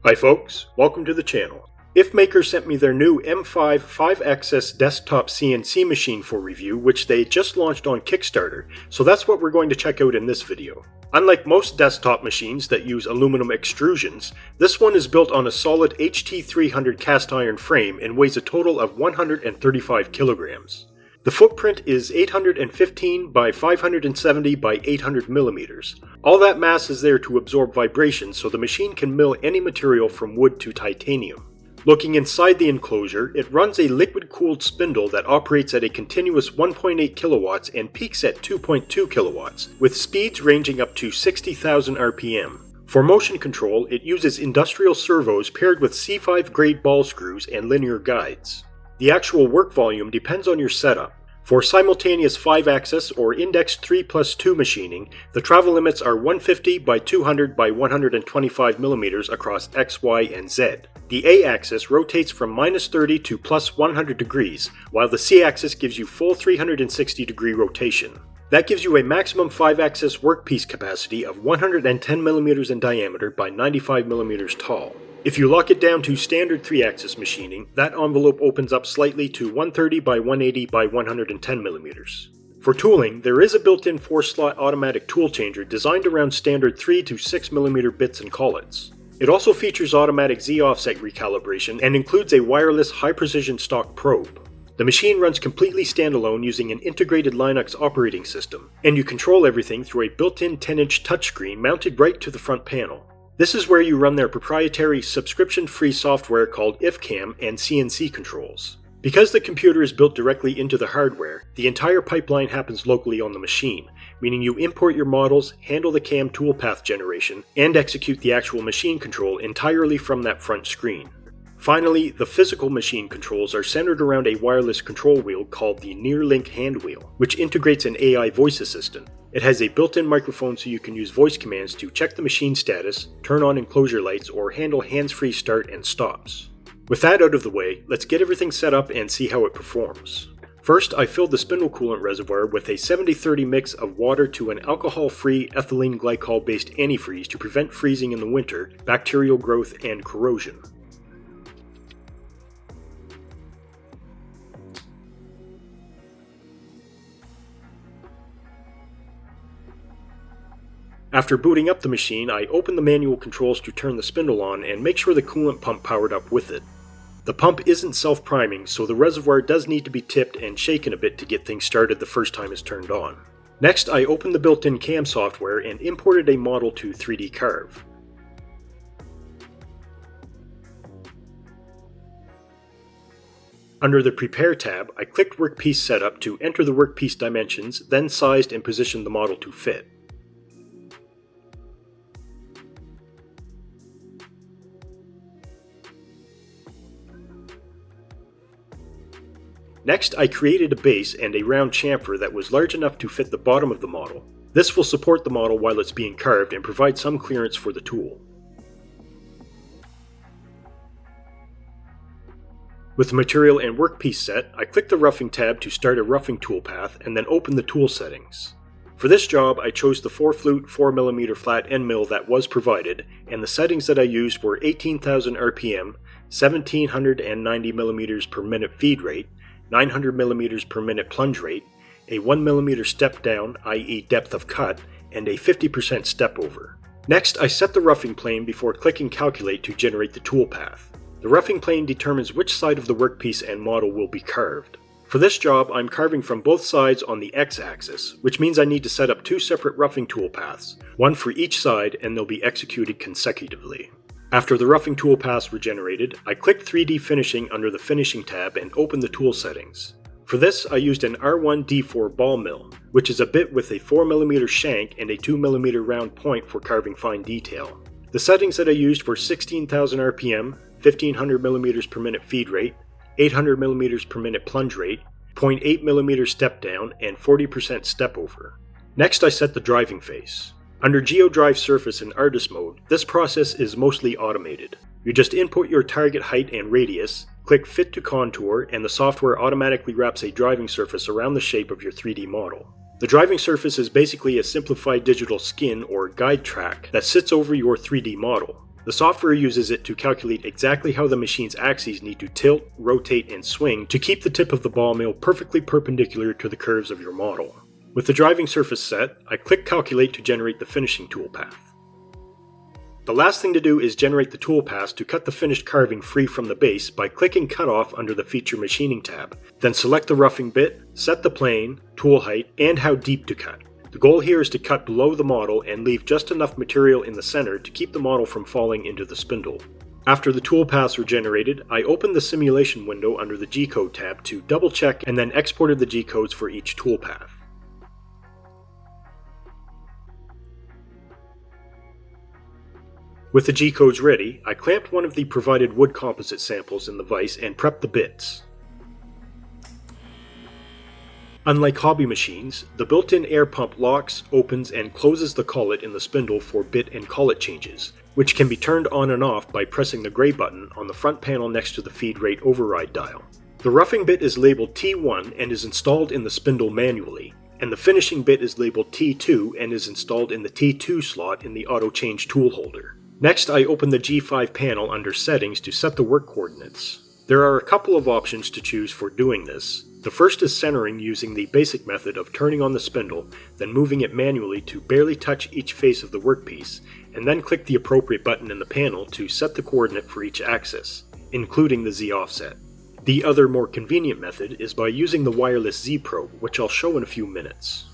Hi folks, welcome to the channel. IFMaker sent me their new M5 5-axis desktop CNC machine for review, which they just launched on Kickstarter, so that's what we're going to check out in this video. Unlike most desktop machines that use aluminum extrusions, this one is built on a solid HT300 cast iron frame and weighs a total of 135 kilograms. The footprint is 815 by 570 by 800 millimeters. All that mass is there to absorb vibration, so the machine can mill any material from wood to titanium. Looking inside the enclosure, it runs a liquid-cooled spindle that operates at a continuous 1.8 kilowatts and peaks at 2.2 kilowatts, with speeds ranging up to 60,000 RPM. For motion control, it uses industrial servos paired with C5 grade ball screws and linear guides. The actual work volume depends on your setup. For simultaneous 5-axis or index 3+2 machining, the travel limits are 150 by 200 by 125 millimeters across X, Y, and Z. The A-axis rotates from -30 to +100 degrees, while the C-axis gives you full 360 degree rotation. That gives you a maximum 5-axis workpiece capacity of 110 millimeters in diameter by 95 millimeters tall. If you lock it down to standard 3-axis machining, that envelope opens up slightly to 130 by 180 by 110 millimeters. For tooling, there is a built-in 4-slot automatic tool changer designed around standard 3 to 6 millimeter bits and collets. It also features automatic Z-offset recalibration and includes a wireless high-precision stock probe. The machine runs completely standalone using an integrated Linux operating system, and you control everything through a built-in 10-inch touchscreen mounted right to the front panel. This is where you run their proprietary subscription-free software called IFCAM and CNC controls. Because the computer is built directly into the hardware, the entire pipeline happens locally on the machine, meaning you import your models, handle the CAM toolpath generation, and execute the actual machine control entirely from that front screen. Finally, the physical machine controls are centered around a wireless control wheel called the Nearlink hand wheel, which integrates an AI voice assistant. It has a built-in microphone so you can use voice commands to check the machine status, turn on enclosure lights, or handle hands-free start and stops. With that out of the way, let's get everything set up and see how it performs. First, I filled the spindle coolant reservoir with a 70-30 mix of water to an alcohol-free ethylene glycol-based antifreeze to prevent freezing in the winter, bacterial growth, and corrosion. After booting up the machine, I open the manual controls to turn the spindle on and make sure the coolant pump powered up with it. The pump isn't self-priming, so the reservoir does need to be tipped and shaken a bit to get things started the first time it's turned on. Next, I opened the built-in CAM software and imported a model to 3D Carve. Under the Prepare tab, I clicked Workpiece Setup to enter the workpiece dimensions, then sized and positioned the model to fit. Next, I created a base and a round chamfer that was large enough to fit the bottom of the model. This will support the model while it's being carved and provide some clearance for the tool. With the material and workpiece set, I clicked the roughing tab to start a roughing toolpath and then open the tool settings. For this job, I chose the 4-flute 4mm flat end mill that was provided, and the settings that I used were 18,000 RPM, 1790 mm per minute feed rate, 900 mm per minute plunge rate, a 1mm step down, i.e. depth of cut, and a 50% step over. Next, I set the roughing plane before clicking Calculate to generate the toolpath. The roughing plane determines which side of the workpiece and model will be carved. For this job, I'm carving from both sides on the X-axis, which means I need to set up 2 separate roughing toolpaths, one for each side, and they'll be executed consecutively. After the roughing toolpaths were generated, I clicked 3D Finishing under the Finishing tab and opened the tool settings. For this, I used an R1D4 ball mill, which is a bit with a 4mm shank and a 2mm round point for carving fine detail. The settings that I used were 16,000 RPM, 1500 mm per minute feed rate, 800 mm per minute plunge rate, 0.8 mm step down, and 40% step over. Next, I set the driving face. Under GeoDrive Surface in Artist mode, this process is mostly automated. You just input your target height and radius, click Fit to Contour, and the software automatically wraps a driving surface around the shape of your 3D model. The driving surface is basically a simplified digital skin or guide track that sits over your 3D model. The software uses it to calculate exactly how the machine's axes need to tilt, rotate, and swing to keep the tip of the ball mill perfectly perpendicular to the curves of your model. With the driving surface set, I click Calculate to generate the finishing toolpath. The last thing to do is generate the toolpath to cut the finished carving free from the base by clicking Cut Off under the Feature Machining tab. Then select the roughing bit, set the plane, tool height, and how deep to cut. The goal here is to cut below the model and leave just enough material in the center to keep the model from falling into the spindle. After the toolpaths were generated, I opened the simulation window under the G-code tab to double check and then exported the G-codes for each toolpath. With the G-codes ready, I clamped one of the provided wood composite samples in the vise and prepped the bits. Unlike hobby machines, the built-in air pump locks, opens, and closes the collet in the spindle for bit and collet changes, which can be turned on and off by pressing the gray button on the front panel next to the feed rate override dial. The roughing bit is labeled T1 and is installed in the spindle manually, and the finishing bit is labeled T2 and is installed in the T2 slot in the auto change tool holder. Next, I open the G5 panel under Settings to set the work coordinates. There are a couple of options to choose for doing this. The first is centering using the basic method of turning on the spindle, then moving it manually to barely touch each face of the workpiece, and then click the appropriate button in the panel to set the coordinate for each axis, including the Z offset. The other more convenient method is by using the wireless Z probe, which I'll show in a few minutes.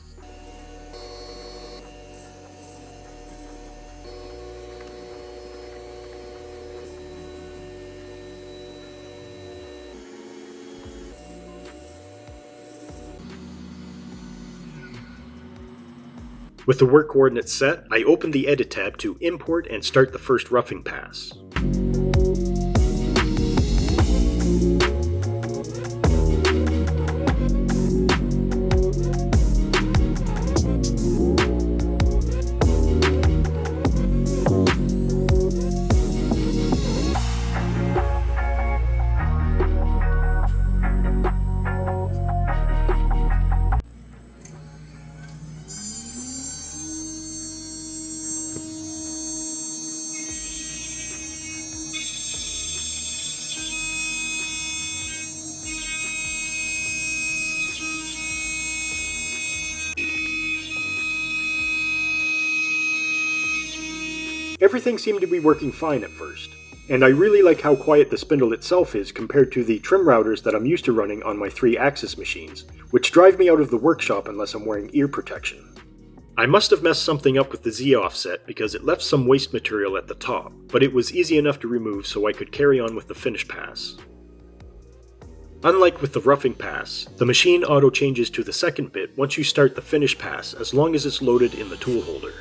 With the work coordinates set, I open the Edit tab to import and start the first roughing pass. Everything seemed to be working fine at first, and I really like how quiet the spindle itself is compared to the trim routers that I'm used to running on my 3-axis machines, which drive me out of the workshop unless I'm wearing ear protection. I must have messed something up with the Z offset because it left some waste material at the top, but it was easy enough to remove so I could carry on with the finish pass. Unlike with the roughing pass, the machine auto changes to the second bit once you start the finish pass as long as it's loaded in the tool holder.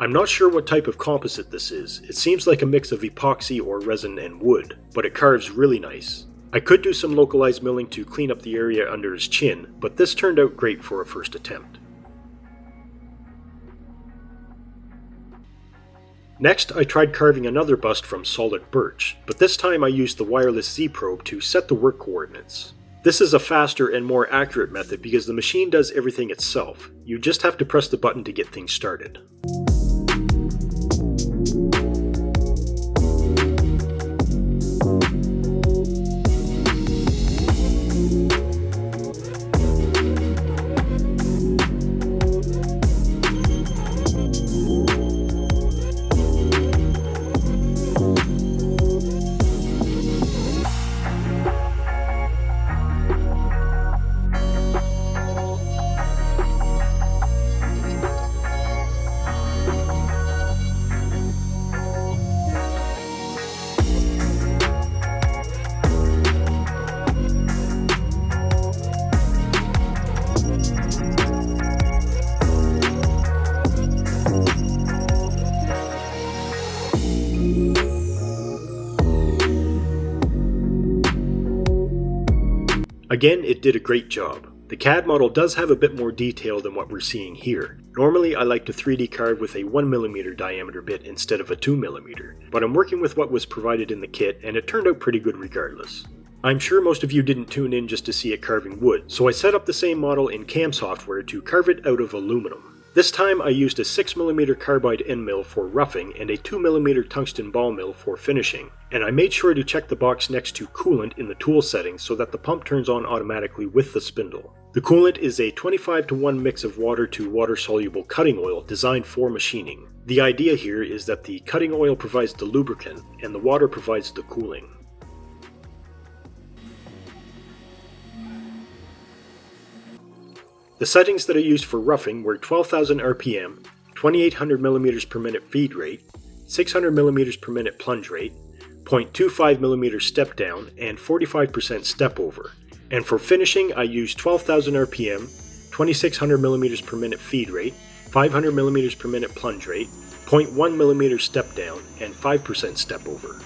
I'm not sure what type of composite this is. It seems like a mix of epoxy or resin and wood, but it carves really nice. I could do some localized milling to clean up the area under his chin, but this turned out great for a first attempt. Next, I tried carving another bust from solid birch, but this time I used the wireless Z probe to set the work coordinates. This is a faster and more accurate method because the machine does everything itself. You just have to press the button to get things started. Again, it did a great job. The CAD model does have a bit more detail than what we're seeing here. Normally I like to 3D carve with a 1mm diameter bit instead of a 2mm, but I'm working with what was provided in the kit and it turned out pretty good regardless. I'm sure most of you didn't tune in just to see it carving wood, so I set up the same model in CAM software to carve it out of aluminum. This time I used a 6mm carbide end mill for roughing and a 2mm tungsten ball mill for finishing, and I made sure to check the box next to coolant in the tool settings so that the pump turns on automatically with the spindle. The coolant is a 25:1 mix of water to water soluble cutting oil designed for machining. The idea here is that the cutting oil provides the lubricant and the water provides the cooling. The settings that I used for roughing were 12,000 RPM, 2800 mm per minute feed rate, 600 mm per minute plunge rate, 0.25 mm step down, and 45% step over. And for finishing, I used 12,000 RPM, 2600 mm per minute feed rate, 500 mm per minute plunge rate, 0.1 mm step down, and 5% step over.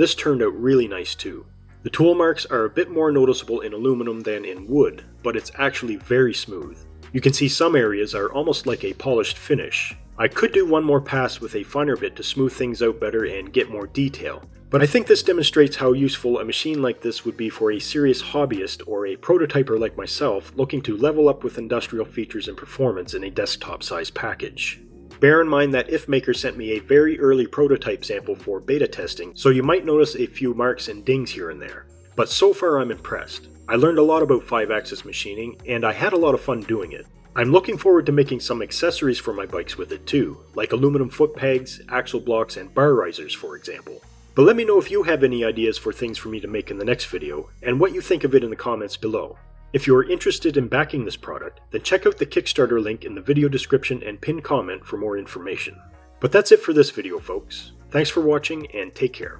This turned out really nice too. The tool marks are a bit more noticeable in aluminum than in wood, but it's actually very smooth. You can see some areas are almost like a polished finish. I could do one more pass with a finer bit to smooth things out better and get more detail, but I think this demonstrates how useful a machine like this would be for a serious hobbyist or a prototyper like myself looking to level up with industrial features and performance in a desktop-sized package. Bear in mind that IFMaker sent me a very early prototype sample for beta testing, so you might notice a few marks and dings here and there. But so far I'm impressed. I learned a lot about 5-axis machining, and I had a lot of fun doing it. I'm looking forward to making some accessories for my bikes with it too, like aluminum foot pegs, axle blocks, and bar risers for example. But let me know if you have any ideas for things for me to make in the next video, and what you think of it in the comments below. If you are interested in backing this product, then check out the Kickstarter link in the video description and pinned comment for more information. But that's it for this video, folks. Thanks for watching and take care.